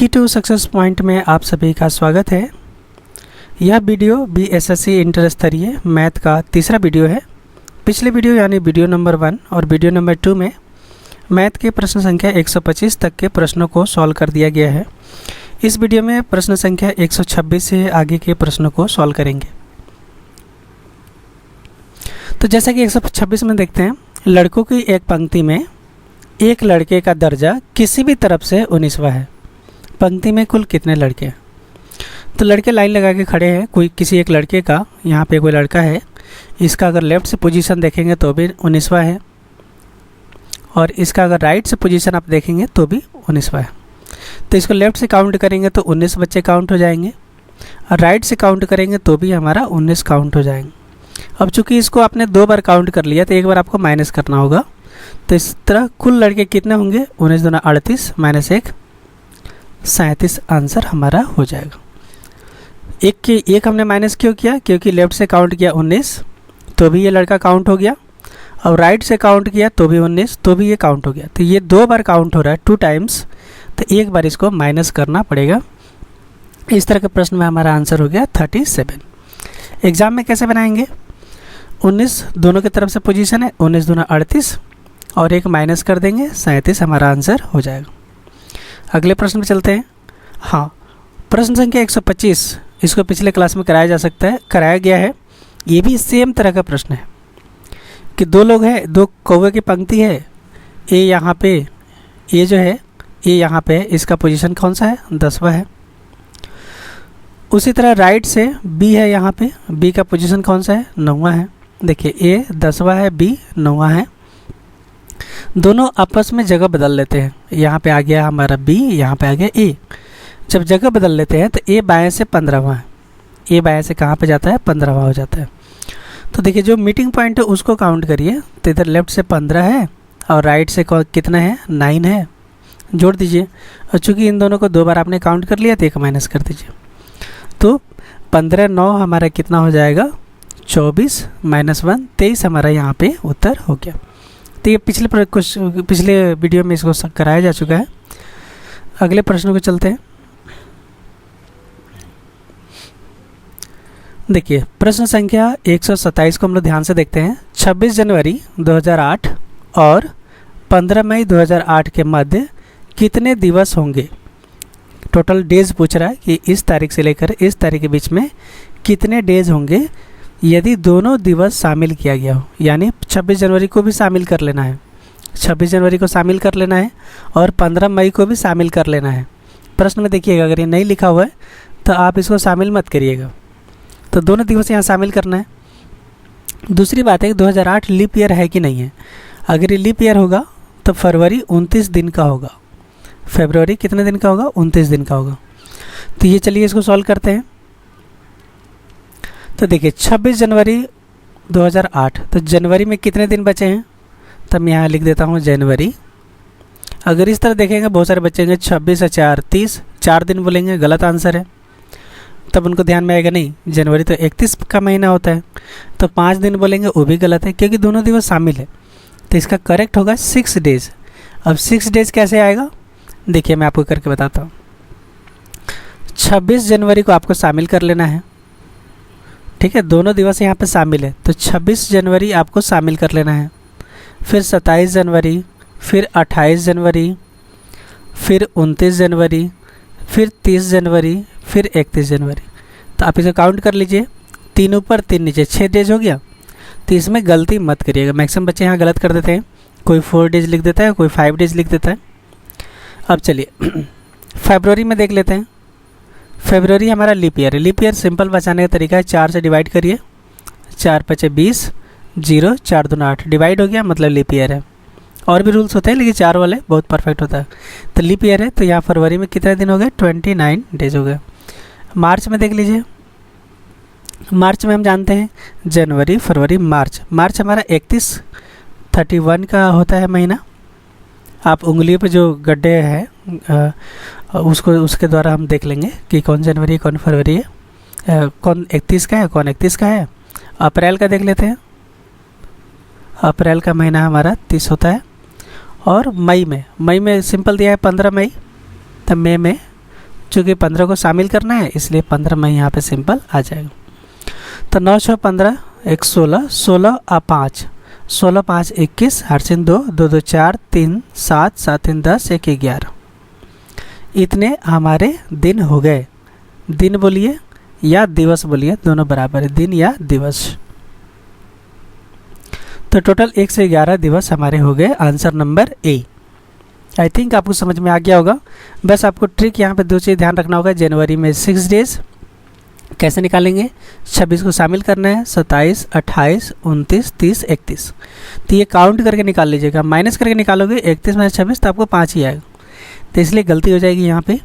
की to success point में आप सभी का स्वागत है। यह वीडियो बीएसएससी इंटर स्तरीय मैथ का तीसरा वीडियो है। पिछले वीडियो यानी वीडियो नंबर 1 और वीडियो नंबर 2 में मैथ के प्रश्न संख्या 125 तक के प्रश्नों को सॉल्व कर दिया गया है। इस वीडियो में प्रश्न संख्या 126 से आगे के प्रश्नों को सॉल्व करेंगे। तो जैसा कि 126 में देखते हैं, लड़कों की एक पंक्ति में एक लड़के का दर्जा किसी भी तरफ से 19वां है। पंक्ति में कुल कितने लड़के हैं? तो लड़के लाइन लगा के खड़े हैं। कोई किसी एक लड़के का, यहाँ पे कोई लड़का है, इसका अगर लेफ़्ट से पोजीशन देखेंगे तो भी 19वां है, और इसका अगर राइट से पोजीशन आप देखेंगे तो भी 19वां है। तो इसको लेफ़्ट से काउंट करेंगे तो 19 बच्चे काउंट हो जाएंगे, और राइट से काउंट करेंगे तो भी हमारा 19 काउंट हो जाएंगे। अब चूँकि इसको आपने 2 बार काउंट कर लिया तो एक बार आपको माइनस करना होगा। तो इस तरह कुल लड़के कितने होंगे? 19 दूना 38 माइनस 1 37 आंसर हमारा हो जाएगा। एक हमने माइनस क्यों किया? क्योंकि लेफ़्ट से काउंट किया 19 तो भी ये लड़का काउंट हो गया, और राइट से काउंट किया तो भी 19 तो भी ये काउंट हो गया। तो ये 2 बार काउंट हो रहा है, 2 टाइम्स, तो एक बार इसको माइनस करना पड़ेगा। इस तरह के प्रश्न में हमारा आंसर हो गया 37। एग्ज़ाम में कैसे बनाएंगे? 19 दोनों की तरफ से पोजीशन है, 19 दूना 38 और एक माइनस कर देंगे, 37 हमारा आंसर हो जाएगा। अगले प्रश्न में चलते हैं। हाँ, प्रश्न संख्या 125, इसको पिछले क्लास में कराया गया है। ये भी सेम तरह का प्रश्न है कि 2 लोग हैं, 2 कौवे की पंक्ति है, ए यहाँ पे, ए जो है ए यहाँ पे है, इसका पोजीशन कौन सा है? 10वां है। उसी तरह राइट से बी है, यहाँ पे बी का पोजीशन कौन सा है? 9वां है। देखिए ए 10वां है, बी 9वां है। दोनों आपस में जगह बदल लेते हैं। यहाँ पे आ गया हमारा बी, यहाँ पे आ गया ए। जब जगह बदल लेते हैं तो ए बाएं से 15वां है, ए बाएं से कहाँ पे जाता है? 15वां हो जाता है। तो देखिए जो मीटिंग पॉइंट है उसको काउंट करिए। तो इधर लेफ्ट से 15 है और राइट से कितना है? 9 है, जोड़ दीजिए। और चूँकि इन दोनों को 2 बार आपने काउंट कर लिया तो एक माइनस कर दीजिए। तो 15 9 हमारा कितना हो जाएगा? 24 माइनस 1 23 हमारा यहाँ पे उत्तर हो गया। तो ये पिछले वीडियो में इसको कराया जा चुका है। अगले प्रश्न को चलते हैं। देखिए प्रश्न संख्या 127 को हम लोग ध्यान से देखते हैं। 26 जनवरी 2008 और 15 मई 2008 के मध्य कितने दिवस होंगे? टोटल डेज पूछ रहा है कि इस तारीख से लेकर इस तारीख के बीच में कितने डेज होंगे यदि दोनों दिवस शामिल किया गया हो। यानी 26 जनवरी को भी शामिल कर लेना है, 26 जनवरी को शामिल कर लेना है, और 15 मई को भी शामिल कर लेना है। प्रश्न में देखिएगा, अगर ये नहीं लिखा हुआ है तो आप इसको शामिल मत करिएगा। तो दोनों दिवस यहाँ शामिल करना है। दूसरी बात है कि 2008 लीप ईयर है कि नहीं है। अगर ये लीप ईयर होगा तो फरवरी 29 दिन का होगा, फरवरी कितने दिन का होगा? 29 दिन का होगा। तो ये चलिए इसको सॉल्व करते हैं। तो देखिए 26 जनवरी 2008, तो जनवरी में कितने दिन बचे हैं? तब मैं यहाँ लिख देता हूँ जनवरी। अगर इस तरह देखेंगे बहुत सारे बचेंगे, 26 और 4 30, 4 दिन बोलेंगे, गलत आंसर है। तब उनको ध्यान में आएगा नहीं, जनवरी तो 31 का महीना होता है। तो 5 दिन बोलेंगे, वो भी गलत है क्योंकि दोनों दिवस शामिल है। तो इसका करेक्ट होगा 6 डेज। अब 6 डेज कैसे आएगा? देखिए मैं आपको करके बताता हूँ। 26 जनवरी को आपको शामिल कर लेना है, ठीक है, दोनों दिवस यहाँ पे शामिल है। तो 26 जनवरी आपको शामिल कर लेना है, फिर 27 जनवरी, फिर 28 जनवरी, फिर 29 जनवरी, फिर 30 जनवरी, फिर 31 जनवरी। तो आप इसे काउंट कर लीजिए, 3 ऊपर 3 नीचे, 6 डेज हो गया। तो इसमें गलती मत करिएगा, मैक्सिमम बच्चे यहाँ गलत कर देते हैं। कोई 4 डेज लिख देता है, कोई 5 डेज लिख देता है। अब चलिए फरवरी में देख लेते हैं। फरवरी हमारा लीप ईयर है। लीप ईयर सिंपल बचाने का तरीका है, 4 से डिवाइड करिए, 4 5 20, 0 4 दूना 8, डिवाइड हो गया, मतलब लीप ईयर है। और भी रूल्स होते हैं लेकिन 4 वाले बहुत परफेक्ट होता है। तो लीप ईयर है, तो यहाँ फरवरी में कितने दिन हो गए? 29 डेज हो गए। मार्च में देख लीजिए। मार्च में हम जानते हैं जनवरी फरवरी मार्च, मार्च हमारा 31 का होता है महीना। आप उंगलियों पे जो गड्ढे हैं उसके द्वारा हम देख लेंगे कि कौन जनवरी कौन फरवरी है, कौन 31 का है कौन 31 का है। अप्रैल का देख लेते हैं। अप्रैल का महीना हमारा 30 होता है। और मई में सिंपल दिया है 15 मई, तब मई में चूँकि 15 को शामिल करना है इसलिए 15 में यहाँ पे सिंपल आ जाएगा। तो 9 6 15 1 16, 16 और 5, 16 5 21, 8 2, 2 2 4, 3 7, 7 3 10, 1 11। इतने हमारे दिन हो गए। दिन बोलिए या दिवस बोलिए, दोनों बराबर है, दिन या दिवस। तो टोटल 1 से 11 दिवस हमारे हो गए। Answer number A. I think आपको समझ में आ गया होगा। बस आपको ट्रिक यहाँ पे 2 चीज़ ध्यान रखना होगा। जनवरी में 6 डेज कैसे निकालेंगे, 26 को शामिल करना है, 27, 28, 29, 30, 31। तो ये काउंट करके निकाल लीजिएगा, माइनस करके निकालोगे 31 में 26 तो आपको 5 ही आएगा। तो इसलिए गलती हो जाएगी यहाँ पे।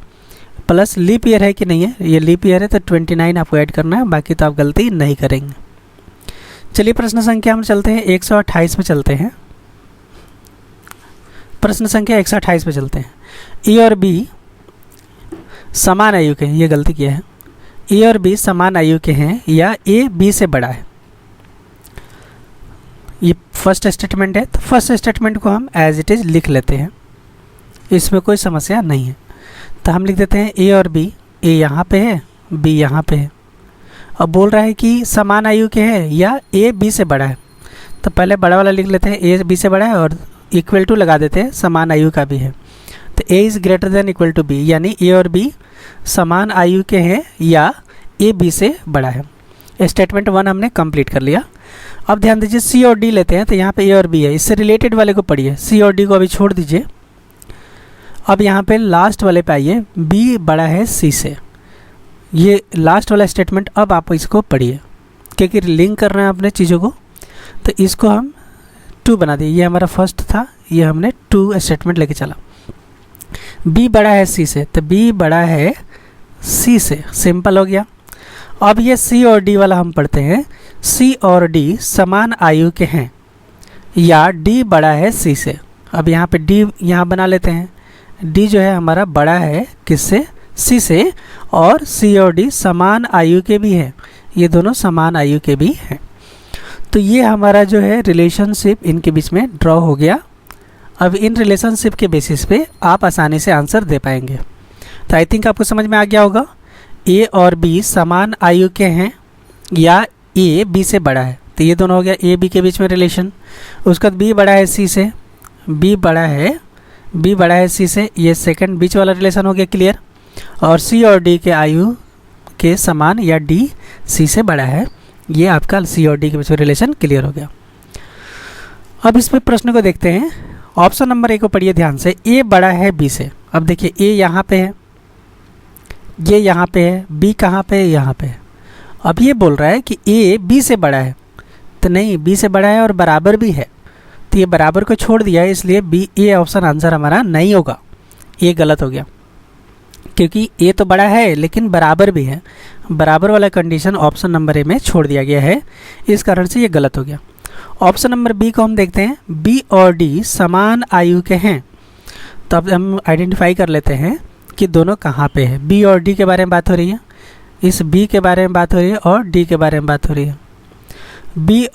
प्लस लीप ईयर है कि नहीं है, ये लीप ईयर है तो 29 आपको ऐड करना है, बाकी तो आप गलती नहीं करेंगे। चलिए प्रश्न संख्या हम चलते हैं 128 पे चलते हैं। प्रश्न संख्या 128 पे चलते हैं। ए और बी समान आयु के हैं, ये गलती किया है। ए और बी समान आयु के हैं या ए बी से बड़ा है, ये फर्स्ट स्टेटमेंट है। तो फर्स्ट स्टेटमेंट को हम एज इट इज़ लिख लेते हैं, इसमें कोई समस्या नहीं है। तो हम लिख देते हैं ए और बी, ए यहाँ पे है, बी यहाँ पे है। अब बोल रहा है कि समान आयु के हैं या ए बी से बड़ा है, तो पहले बड़ा वाला लिख लेते हैं, ए बी से बड़ा है, और इक्वल टू लगा देते हैं, समान आयु का भी है। तो A is greater than equal to B, यानी ए और बी समान आयु के हैं या ए बी से बड़ा है। स्टेटमेंट 1 हमने कंप्लीट कर लिया। अब ध्यान दीजिए सी और डी लेते हैं, तो यहाँ पे ए और बी है, इससे रिलेटेड वाले को पढ़िए। सी और डी को अभी छोड़ दीजिए। अब यहाँ पे लास्ट वाले पे आइए, बी बड़ा है सी से, ये लास्ट वाला स्टेटमेंट। अब आप इसको पढ़िए क्योंकि लिंक कर रहे हैं अपने चीज़ों को। तो इसको हम 2 बना दिए, ये हमारा फर्स्ट था, ये हमने 2 स्टेटमेंट लेके चला। बी बड़ा है सी से, तो बी बड़ा है सी से, सिंपल हो गया। अब ये सी और डी वाला हम पढ़ते हैं। सी और डी समान आयु के हैं या डी बड़ा है सी से। अब यहाँ पे डी यहाँ बना लेते हैं, डी जो है हमारा बड़ा है किससे, सी से, और सी और डी समान आयु के भी हैं, ये दोनों समान आयु के भी हैं। तो ये हमारा जो है रिलेशनशिप इनके बीच में ड्रॉ हो गया। अब इन रिलेशनशिप के बेसिस पे आप आसानी से आंसर दे पाएंगे। तो आई थिंक आपको समझ में आ गया होगा। ए और बी समान आयु के हैं या ए बी से बड़ा है, तो ये दोनों हो गया ए बी के बीच में रिलेशन। उसके बाद बी बड़ा है सी से, बी बड़ा है सी से, ये सेकंड बीच वाला रिलेशन हो गया क्लियर। और सी और डी के आयु के समान या डी सी से बड़ा है, ये आपका सी और डी के बीच में रिलेशन क्लियर हो गया। अब इस पे प्रश्न को देखते हैं। ऑप्शन नंबर ए को पढ़िए ध्यान से। ए बड़ा है बी से। अब देखिए ए यहाँ पे है, ये यहाँ पे है, बी कहाँ पे है, यहाँ पे है। अब ये बोल रहा है कि ए बी से बड़ा है, तो नहीं, बी से बड़ा है और बराबर भी है, तो ये बराबर को छोड़ दिया है, इसलिए बी ए ऑप्शन आंसर हमारा नहीं होगा। ये गलत हो गया क्योंकि ए तो बड़ा है लेकिन बराबर भी है, बराबर वाला कंडीशन ऑप्शन नंबर ए में छोड़ दिया गया है, इस कारण से ये गलत हो गया। ऑप्शन नंबर बी को हम देखते हैं। बी और डी समान आयु के हैं, तो अब हम आइडेंटिफाई कर लेते हैं कि दोनों कहाँ पे है। बी और डी के बारे में बात हो रही है, इस बी के बारे में बात हो रही है और डी के बारे में बात हो रही है। बी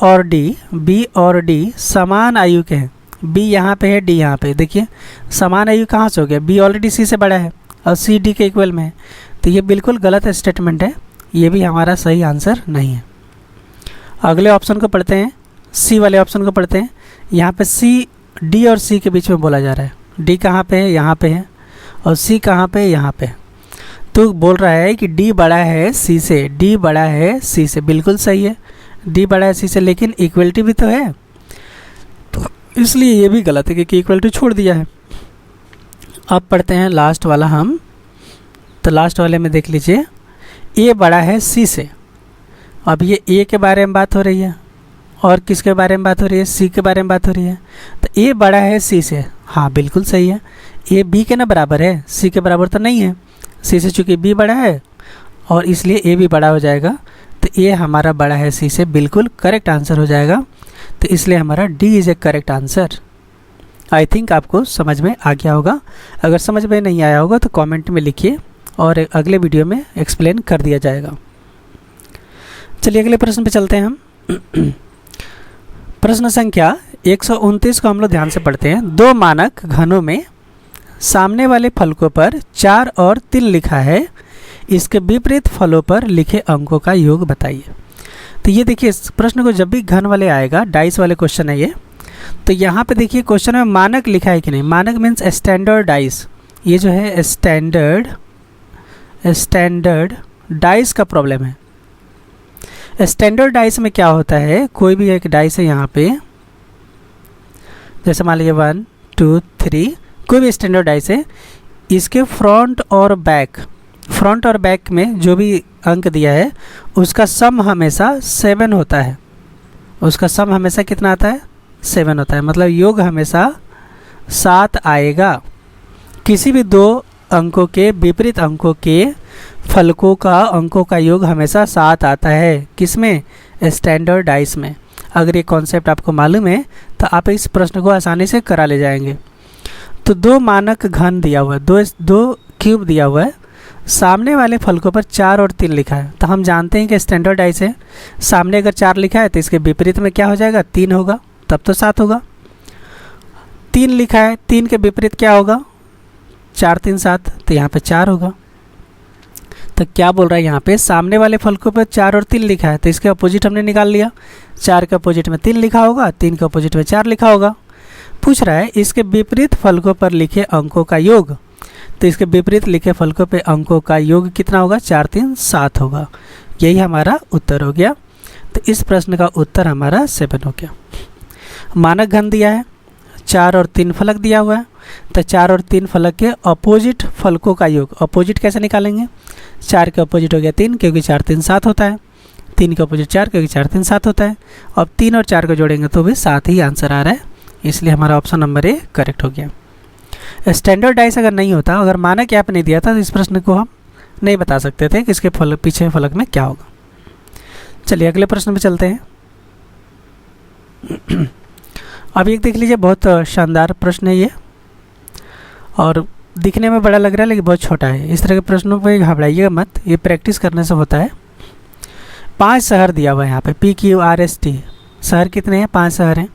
और डी समान आयु के हैं, बी यहाँ पे है, डी यहाँ पे। देखिए समान आयु कहाँ से हो गया, बी ऑलरेडी सी से बड़ा है और सी डी के इक्वल में है, तो ये बिल्कुल गलत स्टेटमेंट है, ये भी हमारा सही आंसर नहीं है। अगले ऑप्शन को पढ़ते हैं, सी वाले ऑप्शन को पढ़ते हैं। यहाँ पे सी डी और सी के बीच में बोला जा रहा है, डी कहाँ पे है, यहाँ पे है, और सी कहाँ पे है, यहाँ पे। तो बोल रहा है कि डी बड़ा है सी से, डी बड़ा है सी से, बिल्कुल सही है, डी बड़ा है सी से, लेकिन इक्वलिटी भी तो है, तो इसलिए ये भी गलत है क्योंकि इक्वलिटी छोड़ दिया है। अब पढ़ते हैं लास्ट वाला हम, तो लास्ट वाले में देख लीजिए, ए बड़ा है सी से। अब ये ए के बारे में बात हो रही है और किसके बारे में बात हो रही है, सी के बारे में बात हो रही है, तो ए बड़ा है सी से, हाँ बिल्कुल सही है। ए बी के ना बराबर है, सी के बराबर तो नहीं है, सी से चूँकि बी बड़ा है और इसलिए ए भी बड़ा हो जाएगा, तो ए हमारा बड़ा है सी से, बिल्कुल करेक्ट आंसर हो जाएगा। तो इसलिए हमारा D is A correct answer. I think आपको समझ में आ गया होगा। अगर समझ में नहीं आया होगा तो कमेंट में लिखिए और अगले वीडियो में एक्सप्लेन कर दिया जाएगा। चलिए अगले प्रश्न पे चलते हैं हम। प्रश्न संख्या 129 को हम लोग ध्यान से पढ़ते हैं। 2 मानक घनों में सामने वाले फलकों पर 4 और 3 लिखा है, इसके विपरीत फलों पर लिखे अंकों का योग बताइए। तो ये देखिए, इस प्रश्न को जब भी घन वाले आएगा, डाइस वाले क्वेश्चन है ये, तो यहाँ पे देखिए क्वेश्चन में मानक लिखा है कि नहीं। मानक मीन्स स्टैंडर्ड डाइस। ये जो है स्टैंडर्ड डाइस का प्रॉब्लम है। स्टैंडर्ड डाइस में क्या होता है, कोई भी एक डाइस है यहाँ पे, जैसे मान लीजिए 1 2 3, कोई भी स्टैंडर्ड डाइस है, इसके फ्रंट और बैक में जो भी अंक दिया है उसका सम हमेशा 7 होता है। उसका सम हमेशा कितना आता है, 7 होता है। मतलब योग हमेशा 7 आएगा। किसी भी 2 अंकों के विपरीत अंकों के फलकों का अंकों का योग हमेशा 7 आता है। किसमें, स्टैंडर्ड डाइस में। अगर ये कॉन्सेप्ट आपको मालूम है तो आप इस प्रश्न को आसानी से करा ले जाएंगे। तो 2 मानक घन दिया हुआ है, दो क्यूब दिया हुआ है, सामने वाले फलकों पर 4 और 3 लिखा है। तो हम जानते हैं कि स्टैंडर्ड डाइस है, सामने अगर 4 लिखा है तो इसके विपरीत में क्या हो जाएगा, 3 होगा, तब तो 7 होगा। 3 लिखा है, 3 के विपरीत क्या होगा, 4 3 7, तो यहाँ पे 4 होगा। तो क्या बोल रहा है यहाँ पे, सामने वाले फलकों पर 4 और 3 लिखा है, तो इसके अपोजिट हमने निकाल लिया। 4 के अपोजिट में 3 लिखा होगा, 3 के अपोजिट में 4 लिखा होगा। पूछ रहा है इसके विपरीत फलकों पर लिखे अंकों का योग। तो इसके विपरीत लिखे फलकों पे अंकों का योग कितना होगा, 4 3 7 होगा। यही हमारा उत्तर हो गया। तो इस प्रश्न का उत्तर हमारा 7 हो गया। मानक घन दिया है, 4 और 3 फलक दिया हुआ है, तो 4 और 3 फलक के अपोजिट फलकों का योग। अपोजिट कैसे निकालेंगे, 4 के अपोजिट हो गया 3, क्योंकि 4 3 7 होता है। 3 के अपोजिट 4, क्योंकि 4 3 7 होता है। अब 3 और 4 को जोड़ेंगे तो भी 7 ही आंसर आ रहा है, इसलिए हमारा ऑप्शन नंबर ए करेक्ट हो गया। स्टैंडर्ड डाइस अगर नहीं होता, अगर मानक यहाँ पे नहीं दिया था, तो इस प्रश्न को हम नहीं बता सकते थे कि इसके पीछे फलक में क्या होगा। चलिए अगले प्रश्न पे चलते हैं। अब एक देख लीजिए, बहुत शानदार प्रश्न है ये, और दिखने में बड़ा लग रहा है लेकिन बहुत छोटा है। इस तरह के प्रश्नों पर घबराइएगा मत, ये प्रैक्टिस करने से होता है। 5 शहर दिया हुआ है यहाँ पे, PQRST। शहर कितने हैं, 5 शहर हैं।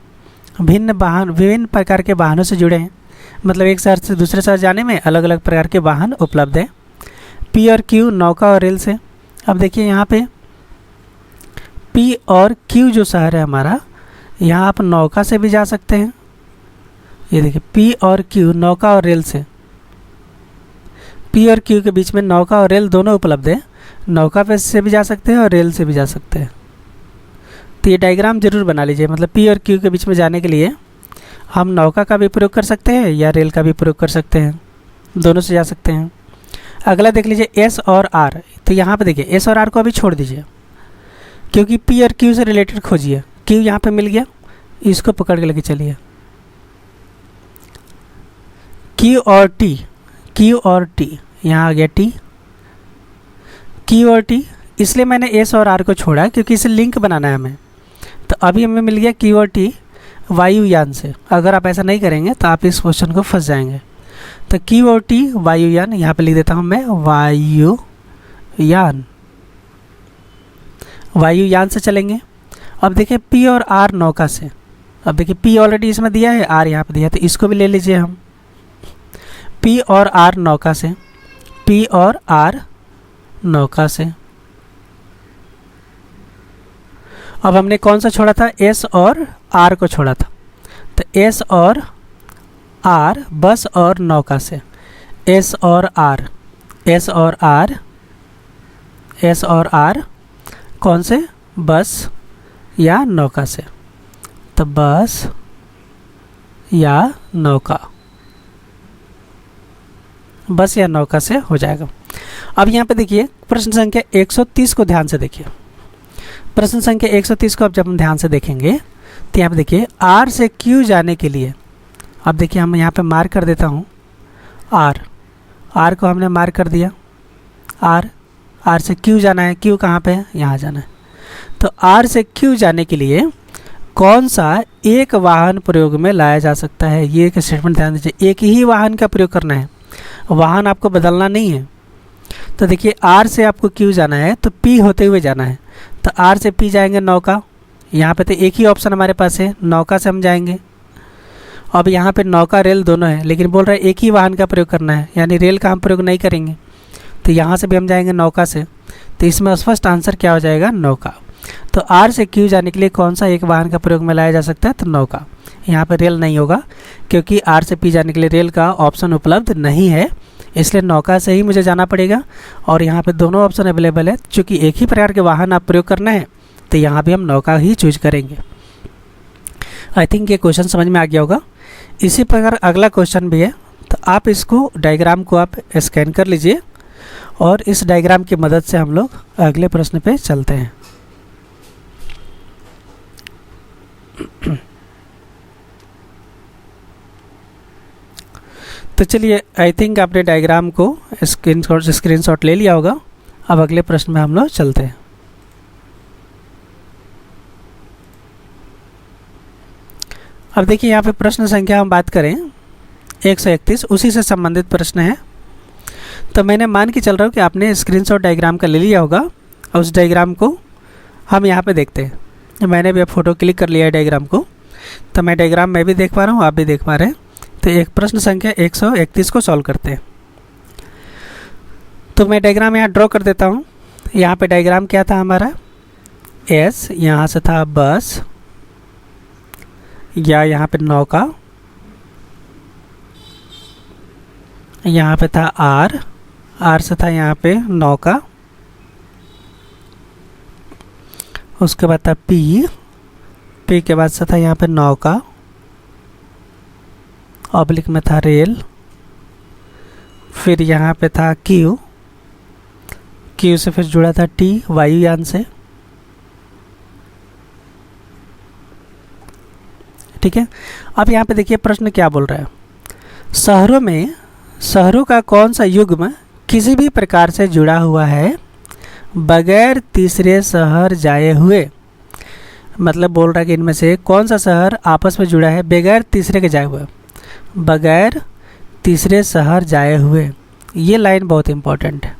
विभिन्न प्रकार के वाहनों से जुड़े हैं, मतलब एक शहर से दूसरे शहर जाने में अलग अलग प्रकार के वाहन उपलब्ध हैं। P और Q नौका और रेल से। अब देखिए यहाँ पे P और Q जो शहर है हमारा, यहाँ आप नौका से भी जा सकते हैं। ये देखिए P और Q नौका और रेल से। P और Q के बीच में नौका और रेल दोनों उपलब्ध है। नौका पे से भी जा सकते हैं और रेल से भी जा सकते हैं। तो ये डायग्राम जरूर बना लीजिए, मतलब P और Q के बीच में जाने के लिए हम नौका का भी प्रयोग कर सकते हैं या रेल का भी प्रयोग कर सकते हैं, दोनों से जा सकते हैं। अगला देख लीजिए S और R। तो यहाँ पे देखिए S और R को अभी छोड़ दीजिए, क्योंकि P और Q से रिलेटेड खोजिए। Q यहाँ पे मिल गया, इसको पकड़ के लेके चलिए। Q और T यहाँ आ गया T, Q और T। इसलिए मैंने S और R को छोड़ा क्योंकि इसे लिंक बनाना है हमें। तो अभी हमें मिल गया Q और T वायुयान से। अगर आप ऐसा नहीं करेंगे तो आप इस क्वेश्चन को फंस जाएंगे। तो Q और T वायुयान, यहाँ पे लिख देता हूँ मैं वायुयान से चलेंगे। अब देखिए P और R नौका से। अब देखिए P ऑलरेडी इसमें दिया है, R यहाँ पे दिया है, तो इसको भी ले लीजिए हम। P और R नौका से, P और R नौका से। अब हमने कौन सा छोड़ा था, S और R को छोड़ा था। तो S और R बस और नौका से। S और R कौन से, बस या नौका से। तो बस या नौका, बस या नौका से हो जाएगा। अब यहाँ पे देखिए प्रश्न संख्या 130 को ध्यान से देखिए। प्रश्न संख्या 130 को अब जब हम ध्यान से देखेंगे तो यहाँ पे देखिए R से Q जाने के लिए, अब देखिए हम यहाँ पे मार्क कर देता हूँ R को हमने मार्क कर दिया। R से Q जाना है, Q कहाँ पे है, यहाँ जाना है। तो R से Q जाने के लिए कौन सा एक वाहन प्रयोग में लाया जा सकता है, ये एक स्टेटमेंट ध्यान दीजिए। एक ही वाहन का प्रयोग करना है, वाहन आपको बदलना नहीं है। तो देखिए R से आपको Q जाना है तो P होते हुए जाना है। तो R से P जाएंगे नौका, यहाँ पे तो एक ही ऑप्शन हमारे पास है, नौका से हम जाएंगे। अब यहाँ पे नौका रेल दोनों है, लेकिन बोल रहा है एक ही वाहन का प्रयोग करना है, यानी रेल का हम प्रयोग नहीं करेंगे। तो यहाँ से भी हम जाएंगे नौका से, तो इसमें स्पष्ट आंसर क्या हो जाएगा, नौका। तो आर से क्यू जाने के लिए कौन सा एक वाहन का प्रयोग में लाया जा सकता है, तो नौका। यहाँ पे रेल नहीं होगा, क्योंकि आर से पी जाने के लिए रेल का ऑप्शन उपलब्ध नहीं है, इसलिए नौका से ही मुझे जाना पड़ेगा। और यहाँ पे दोनों ऑप्शन अवेलेबल है, चूँकि एक ही प्रकार के वाहन आप प्रयोग करना है, तो यहाँ भी हम नौका ही चूज करेंगे। आई थिंक ये क्वेश्चन समझ में आ गया होगा। इसी प्रकार अगला क्वेश्चन भी है, तो आप इसको डायग्राम को आप स्कैन कर लीजिए और इस डायग्राम की मदद से हम लोग अगले प्रश्न पे चलते हैं। तो चलिए, आई थिंक आपने डायग्राम को स्क्रीनशॉट ले लिया होगा। अब अगले प्रश्न में हम लोग चलते हैं। अब देखिए, यहाँ पे प्रश्न संख्या हम बात करें 131, उसी से संबंधित प्रश्न है। तो मैंने मान के चल रहा हूँ कि आपने स्क्रीनशॉट डायग्राम का ले लिया होगा, और उस डायग्राम को हम यहाँ पे देखते हैं। मैंने भी अब फोटो क्लिक कर लिया है डायग्राम को, तो मैं डायग्राम मैं भी देख पा रहा हूँ, आप भी देख पा रहे हैं। तो एक प्रश्न संख्या 131 को सॉल्व करते हैं। तो मैं डायग्राम यहाँ ड्रॉ कर देता हूँ। यहाँ पे डायग्राम क्या था हमारा, एस, यहाँ से था बस, या यहाँ पे नौका, यहाँ पे था आर, आर से था यहाँ पे नौका, उसके बाद था पी, पी के बाद से था यहाँ पे नौका, ऑब्लिक में था रेल, फिर यहाँ पे था क्यू, क्यू से फिर जुड़ा था टी, वायुयान से। ठीक है, अब यहाँ पे देखिए प्रश्न क्या बोल रहा है, शहरों का कौन सा युग्म किसी भी प्रकार से जुड़ा हुआ है बगैर तीसरे शहर जाए हुए। मतलब बोल रहा है कि इनमें से कौन सा शहर आपस में जुड़ा है बगैर तीसरे के जाए हुए, बगैर तीसरे शहर जाए हुए। ये लाइन बहुत इंपॉर्टेंट है,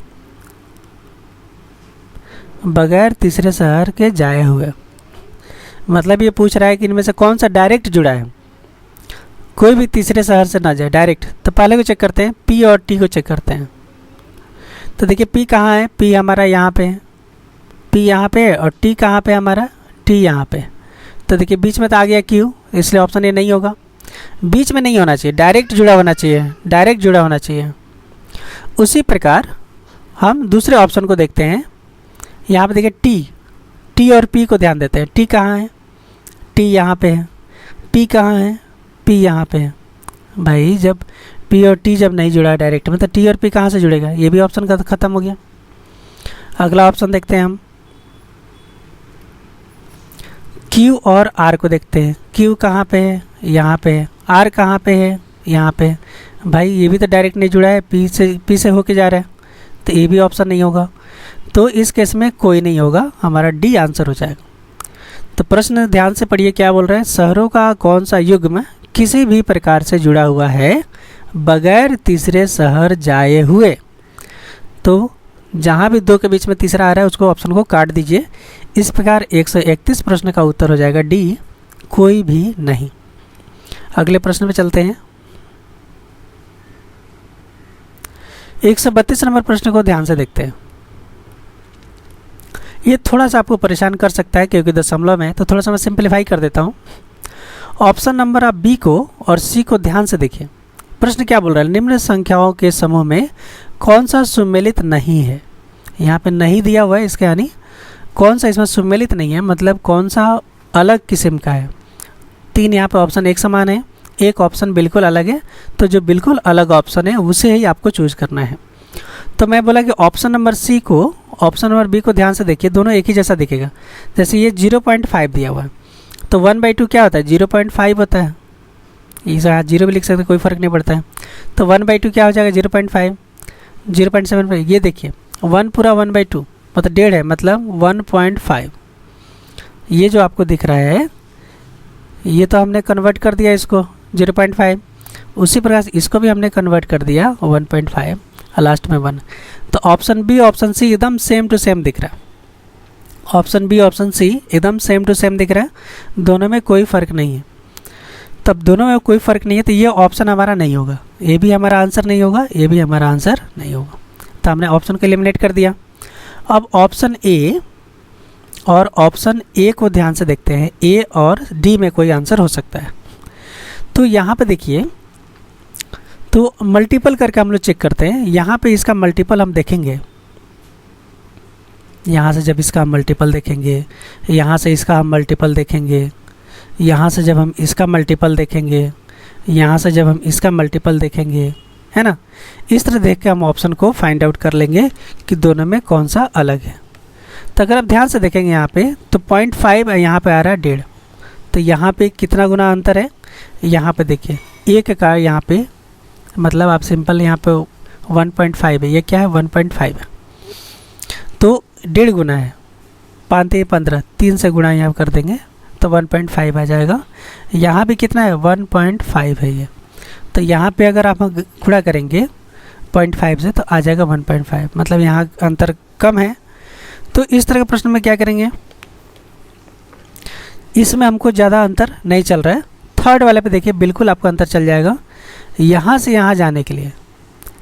बगैर तीसरे शहर के जाए हुए। मतलब ये पूछ रहा है कि इनमें से कौन सा डायरेक्ट जुड़ा है, कोई भी तीसरे शहर से ना जाए डायरेक्ट। तो पहले को चेक करते हैं, पी और टी को चेक करते हैं। तो देखिए पी कहाँ है, पी हमारा यहाँ पे है, पी यहाँ पे है, और टी कहाँ पे हमारा, टी यहाँ पे। तो देखिए बीच में तो आ गया क्यू, इसलिए ऑप्शन ये नहीं होगा। बीच में नहीं होना चाहिए, डायरेक्ट जुड़ा होना चाहिए, डायरेक्ट जुड़ा होना चाहिए। उसी प्रकार हम दूसरे ऑप्शन को देखते हैं। यहाँ पे देखिए टी, टी और पी को ध्यान देते हैं। टी कहाँ है, टी यहाँ पे है, पी कहाँ है, पी यहाँ पे है। भाई जब पी और टी जब नहीं जुड़ा है डायरेक्ट में, तो टी और पी कहाँ से जुड़ेगा, ये भी ऑप्शन का खत्म हो गया। अगला ऑप्शन देखते हैं हम, क्यू और आर को देखते हैं। क्यू कहाँ पे है, यहाँ पे है, आर कहाँ पे है, यहाँ पे। भाई ये भी तो डायरेक्ट नहीं जुड़ा है, पी से होके जा रहा है, तो ये भी ऑप्शन नहीं होगा। तो इस केस में कोई नहीं होगा, हमारा डी आंसर हो जाएगा। तो प्रश्न ध्यान से पढ़िए क्या बोल रहे हैं, शहरों का कौन सा युग्म किसी भी प्रकार से जुड़ा हुआ है बगैर तीसरे शहर जाए हुए। तो जहाँ भी दो के बीच में तीसरा आ रहा है उसको ऑप्शन को काट दीजिए। इस प्रकार 131 प्रश्न का उत्तर हो जाएगा डी, कोई भी नहीं। अगले प्रश्न पे चलते हैं। 132 नंबर प्रश्न को ध्यान से देखते हैं। ये थोड़ा सा आपको परेशान कर सकता है क्योंकि दशमलव में, तो थोड़ा सा मैं सिंप्लीफाई कर देता हूँ। ऑप्शन नंबर आप बी को और सी को ध्यान से देखिए। प्रश्न क्या बोल रहा है, निम्न संख्याओं के समूह में कौन सा सुमेलित नहीं है। यहाँ पे नहीं दिया हुआ है, इसके यानी कौन सा इसमें सुमेलित नहीं है, मतलब कौन सा अलग किस्म का है। 3 यहाँ पे ऑप्शन एक समान है, एक ऑप्शन बिल्कुल अलग है। तो जो बिल्कुल अलग ऑप्शन है उसे ही आपको चूज करना है। तो मैं बोला कि ऑप्शन नंबर सी को, ऑप्शन नंबर बी को ध्यान से देखिए, दोनों एक ही जैसा दिखेगा। जैसे ये 0.5 दिया हुआ है, तो 1/2 क्या होता है, 0.5 होता है। इसे आप 0 भी लिख सकते, कोई फ़र्क नहीं पड़ता है। तो 1/2 क्या हो जाएगा, 0.5, 0.75। ये देखिए 1 पूरा 1/2 मतलब 1.5 है, मतलब 1.5। ये जो आपको दिख रहा है ये तो हमने कन्वर्ट कर दिया इसको 0.5। उसी प्रकार से इसको भी हमने कन्वर्ट कर दिया 1.5 और लास्ट में 1। तो ऑप्शन बी ऑप्शन सी एकदम सेम टू सेम दिख रहा है। ऑप्शन बी ऑप्शन सी एकदम सेम टू सेम दिख रहा है, दोनों में कोई फ़र्क नहीं है। तब दोनों में कोई फ़र्क नहीं है, तो ये ऑप्शन हमारा नहीं होगा, ए भी हमारा आंसर नहीं होगा, ए भी हमारा आंसर नहीं होगा। तो हमने ऑप्शन को एलिमिनेट कर दिया। अब ऑप्शन ए और ऑप्शन ए को ध्यान से देखते हैं, ए और डी में कोई आंसर हो सकता है। तो यहाँ पे देखिए, तो मल्टीपल करके हम लोग चेक करते हैं। यहाँ पे इसका मल्टीपल हम देखेंगे, यहाँ से जब इसका हम मल्टीपल देखेंगे, यहाँ से इसका हम मल्टीपल देखेंगे, यहाँ से जब हम इसका मल्टीपल देखेंगे, यहाँ से जब हम इसका मल्टीपल देखेंगे, है ना। इस तरह देख के हम ऑप्शन को फाइंड आउट कर लेंगे कि दोनों में कौन सा अलग है। तो अगर आप ध्यान से देखेंगे यहाँ पे, तो 0.5 यहाँ पे आ रहा है 1.5, तो यहाँ पे कितना गुना अंतर है, यहाँ पे देखिए एक का यहाँ पे मतलब आप सिंपल यहाँ पे 1.5 है, ये क्या है 1.5 है, तो 1.5 गुना है, 5 3 15, 3 से गुना यहाँ कर देंगे तो 1.5 आ जाएगा। यहाँ भी कितना है 1.5 है ये, तो यहाँ पे अगर आप गुणा करेंगे 0.5 से तो आ जाएगा 1.5, मतलब यहाँ अंतर कम है। तो इस तरह के प्रश्न में क्या करेंगे, इसमें हमको ज़्यादा अंतर नहीं चल रहा है। थर्ड वाले पे देखिए बिल्कुल आपको अंतर चल जाएगा। यहाँ से यहाँ जाने के लिए,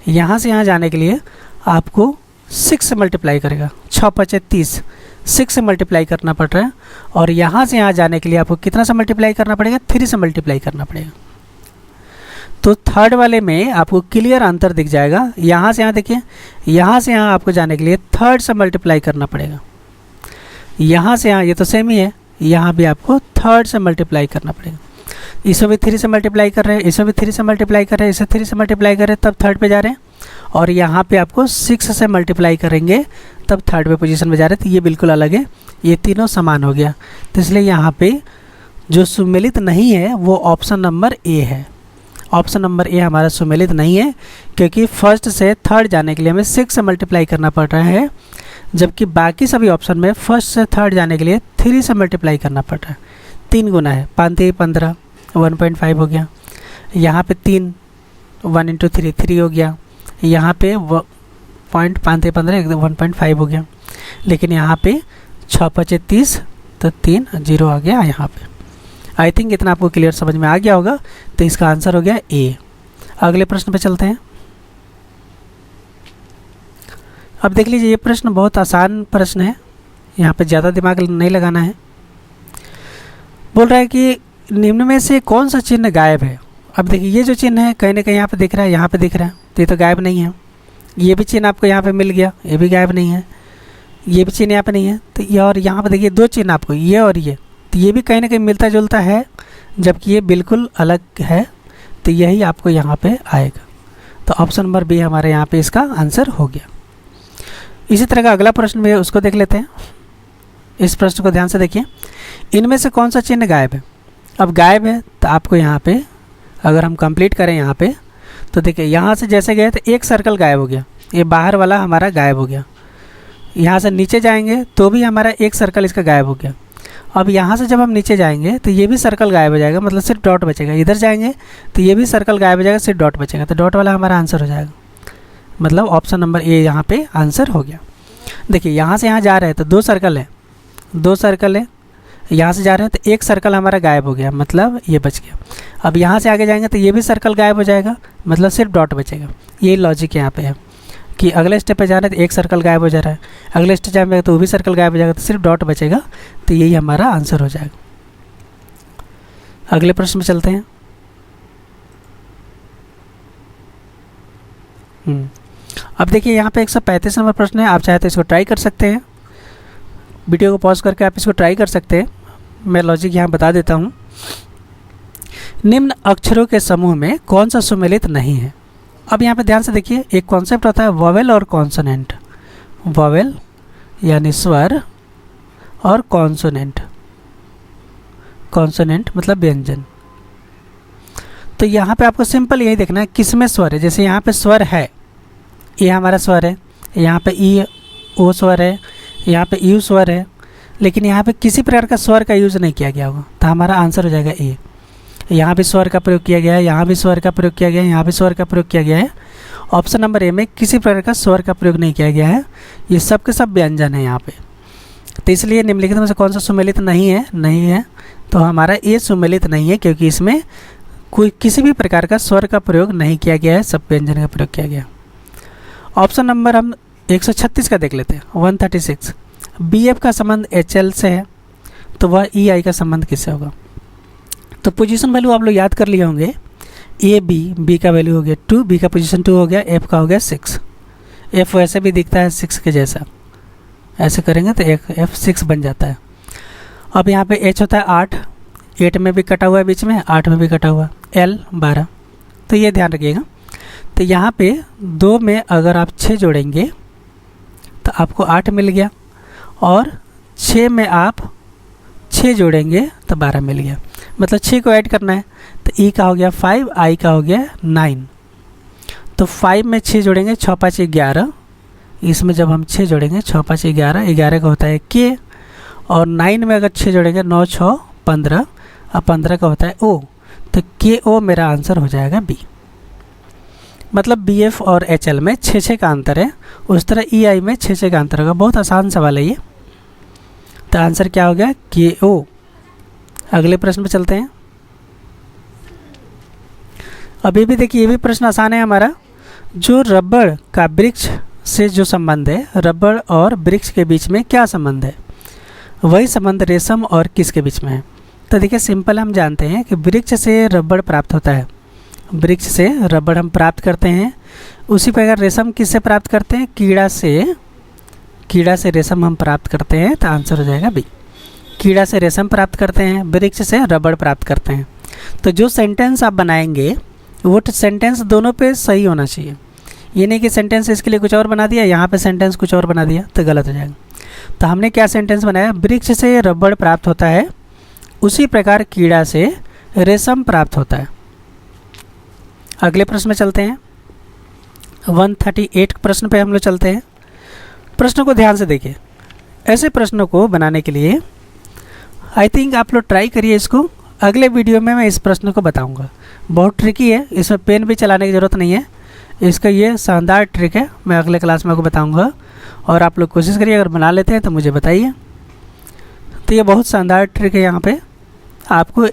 यहाँ से यहाँ जाने के लिए आपको 6 से मल्टीप्लाई करेगा, 6 5 30, 6 से मल्टीप्लाई करना पड़ रहा है। और यहाँ से यहाँ जाने के लिए आपको कितना से मल्टीप्लाई करना पड़ेगा, 3 से मल्टीप्लाई करना पड़ेगा। तो थर्ड वाले में आपको क्लियर अंतर दिख जाएगा। यहाँ से यहाँ देखिए, यहाँ से यहाँ आपको जाने के लिए 3 से मल्टीप्लाई करना पड़ेगा। यहाँ से यहाँ ये तो सेम ही है, यहाँ भी आपको 3 से मल्टीप्लाई करना पड़ेगा। इसमें भी 3 से मल्टीप्लाई कर रहे हैं, इसमें भी 3 से मल्टीप्लाई कर रहे हैं, इसे 3 से मल्टीप्लाई कर रहे हैं, तब थर्ड पे जा रहे हैं। और यहाँ पे आपको 6 से मल्टीप्लाई करेंगे तब थर्ड पे पोजीशन में जा रहे हैं। तो ये बिल्कुल अलग है, ये तीनों समान हो गया। तो इसलिए यहाँ पे जो सुमेलित नहीं है वो ऑप्शन नंबर ए है। ऑप्शन नंबर ए हमारा सुमेलित नहीं है, क्योंकि फर्स्ट से थर्ड जाने के लिए हमें 6 से मल्टीप्लाई करना पड़ रहा है, जबकि बाकी सभी ऑप्शन में फर्स्ट से थर्ड जाने के लिए 3 से मल्टीप्लाई करना पड़ रहा है। 3 गुना है, 5 3 15, 1.5 हो गया। यहाँ पे 3, 1 × 3 3 हो गया। यहाँ पे 0.5 15 1.5 हो गया। लेकिन यहाँ पे 6 5 30, तो 3 0 आ गया यहाँ पे। आई थिंक इतना आपको क्लियर समझ में आ गया होगा। तो इसका आंसर हो गया ए। अगले प्रश्न पे चलते हैं। अब देख लीजिए, ये प्रश्न बहुत आसान प्रश्न है, यहाँ पे ज़्यादा दिमाग नहीं लगाना है। बोल रहा है कि निम्न में से कौन सा चिन्ह गायब है। अब देखिए, ये जो चिन्ह है कहीं ना कहीं यहाँ पे दिख रहा है, यहाँ पे दिख रहा है, तो ये तो गायब नहीं है। ये भी चिन्ह आपको यहाँ पे मिल गया, ये भी गायब नहीं है। ये भी चिन्ह यहाँ पे नहीं है। तो ये और यहाँ पे देखिए 2 चिन्ह आपको, ये और ये, तो ये भी कहीं ना कहीं मिलता जुलता है, जबकि ये बिल्कुल अलग है। तो यही आपको यहाँ पे आएगा। तो ऑप्शन नंबर बी हमारे यहाँ पे इसका आंसर हो गया। इसी तरह का अगला प्रश्न भी है, उसको देख लेते हैं। इस प्रश्न को ध्यान से देखिए, इनमें से कौन सा चिन्ह गायब है। अब गायब है तो आपको यहाँ पे अगर हम कंप्लीट करें यहाँ पे, तो देखिए यहाँ से जैसे गए तो एक सर्कल गायब हो गया, ये बाहर वाला हमारा गायब हो गया। यहाँ से नीचे जाएंगे तो भी हमारा एक सर्कल इसका गायब हो गया। अब यहाँ से जब हम नीचे जाएंगे तो ये भी सर्कल गायब हो जाएगा, मतलब सिर्फ डॉट बचेगा। इधर जाएंगे तो ये भी सर्कल गायब हो जाएगा, सिर्फ डॉट बचेगा। तो डॉट वाला हमारा आंसर हो जाएगा, मतलब ऑप्शन नंबर ए यहाँ पे आंसर हो गया। देखिए यहाँ से यहाँ जा रहे हैं तो 2 सर्कल है, 2 सर्कल है। यहाँ से जा रहे हैं तो एक सर्कल हमारा गायब हो गया, मतलब ये बच गया। अब यहाँ से आगे जाएंगे तो ये भी सर्कल गायब हो जाएगा, मतलब सिर्फ डॉट बचेगा। ये लॉजिक यहाँ पे है कि अगले स्टेप पे जाना है तो एक सर्कल गायब हो जा रहा है, अगले स्टेप जाएंगे तो वो भी सर्कल गायब हो जाएगा, तो सिर्फ डॉट बचेगा। तो यही हमारा आंसर हो जाएगा। अगले प्रश्न में चलते हैं। अब देखिए यहाँ पे 135 नंबर प्रश्न है। आप चाहे तो इसको ट्राई कर सकते हैं, वीडियो को पॉज करके आप इसको ट्राई कर सकते हैं। मैं लॉजिक यहाँ बता देता हूँ। निम्न अक्षरों के समूह में कौन सा सुमेलित नहीं है। अब यहाँ पे ध्यान से देखिए, एक कॉन्सेप्ट होता है वॉवेल और कॉन्सोनेंट। वॉवेल यानी स्वर और कॉन्सोनेंट, कॉन्सोनेंट मतलब व्यंजन। तो यहाँ पे आपको सिंपल यही देखना है किस में स्वर है। जैसे यहाँ पे स्वर है, ये हमारा स्वर है, यहाँ पे ई ओ स्वर है, यहाँ पे यू स्वर है, लेकिन यहाँ पे किसी प्रकार का स्वर का यूज़ नहीं किया गया होगा, तो हमारा आंसर हो जाएगा ए। यहाँ भी स्वर का प्रयोग किया गया है, यहाँ भी स्वर का प्रयोग किया गया है, यहाँ भी स्वर का प्रयोग किया गया है। ऑप्शन नंबर ए में किसी प्रकार का स्वर का प्रयोग नहीं किया गया है, ये सब के सब व्यंजन है यहाँ पे। तो इसलिए निम्नलिखित में से कौन सा सुमेलित नहीं है, नहीं है, तो हमारा ए सुमेलित नहीं है, क्योंकि इसमें कोई किसी भी प्रकार का स्वर का प्रयोग नहीं किया गया है, सब व्यंजन का प्रयोग किया गया। ऑप्शन नंबर हम 136 का देख लेते हैं, 136। बी एफ का संबंध एच एल से है, तो वह ई आई का संबंध किससे होगा? तो पोजीशन वैल्यू आप लोग याद कर लिए होंगे, ए बी का वैल्यू हो गया 2, बी का पोजीशन 2 हो गया, एफ का हो गया 6। एफ वैसे भी दिखता है 6 के जैसा, ऐसे करेंगे तो एक एफ 6 बन जाता है। अब यहाँ पे एच होता है 8, 8 में भी कटा हुआ है बीच में, 8 में भी कटा हुआ, एल 12, तो ये ध्यान रखिएगा। तो यहाँ पे 2 में अगर आप 6 जोड़ेंगे तो आपको 8 मिल गया, और 6 में आप 6 जोड़ेंगे तो 12 मिल गया, मतलब 6 को ऐड करना है। तो ई का हो गया 5, आई का हो गया 9। तो 5 में 6 जोड़ेंगे, 6 5 11, इसमें जब हम 6 जोड़ेंगे 6 5 11, 11 का होता है के, और 9 में अगर 6 जोड़ेंगे 9 6 15, और 15 का होता है ओ, तो के ओ मेरा आंसर हो जाएगा बी। मतलब बी एफ और एच एल में 6 का अंतर है, उस तरह ई आई में 6 का अंतर होगा। बहुत आसान सवाल है ये। तो आंसर क्या हो गया? के ओ। अगले प्रश्न पे चलते हैं। अभी भी देखिए, ये भी प्रश्न आसान है हमारा। जो रबड़ का वृक्ष से जो संबंध है, रबड़ और वृक्ष के बीच में क्या संबंध है? वही संबंध रेशम और किसके बीच में है? तो देखिए सिंपल, हम जानते हैं कि वृक्ष से रबड़ प्राप्त होता है, वृक्ष से रबड़ हम प्राप्त करते हैं। उसी प्रकार रेशम किससे प्राप्त करते हैं? कीड़ा से रेशम हम प्राप्त करते हैं, तो आंसर हो जाएगा बी। कीड़ा से रेशम प्राप्त करते हैं, वृक्ष से रबड़ प्राप्त करते हैं। तो जो सेंटेंस आप बनाएंगे वो सेंटेंस दोनों पे सही होना चाहिए। ये नहीं कि सेंटेंस इसके लिए कुछ और बना दिया, यहाँ पे सेंटेंस कुछ और बना दिया, तो गलत हो जाएगा। तो हमने क्या सेंटेंस बनाया? वृक्ष से रबड़ प्राप्त होता है, उसी प्रकार कीड़ा से रेशम प्राप्त होता है। अगले प्रश्न में चलते हैं। 138 प्रश्न पे हम लोग चलते हैं। प्रश्न को ध्यान से देखिए। ऐसे प्रश्नों को बनाने के लिए आई थिंक आप लोग ट्राई करिए इसको। अगले वीडियो में मैं इस प्रश्न को बताऊंगा। बहुत ट्रिकी है, इसमें पेन भी चलाने की ज़रूरत नहीं है। इसका ये शानदार ट्रिक है, मैं अगले क्लास में आपको बताऊंगा, और आप लोग कोशिश करिए। अगर बना लेते हैं तो मुझे बताइए। तो ये बहुत शानदार ट्रिक है। यहाँ पे आपको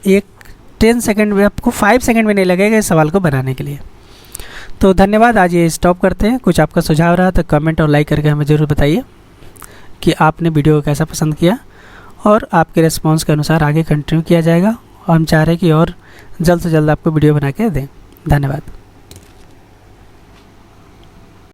10 सेकंड में, आपको 5 सेकंड में नहीं लगेगा इस सवाल को बनाने के लिए। तो धन्यवाद, आज ये स्टॉप करते हैं। कुछ आपका सुझाव रहा तो कमेंट और लाइक करके हमें ज़रूर बताइए कि आपने वीडियो को कैसा पसंद किया, और आपके रिस्पॉन्स के अनुसार आगे कंटिन्यू किया जाएगा। और हम चाह रहे हैं कि और जल्द से जल्द आपको वीडियो बना के दें। धन्यवाद।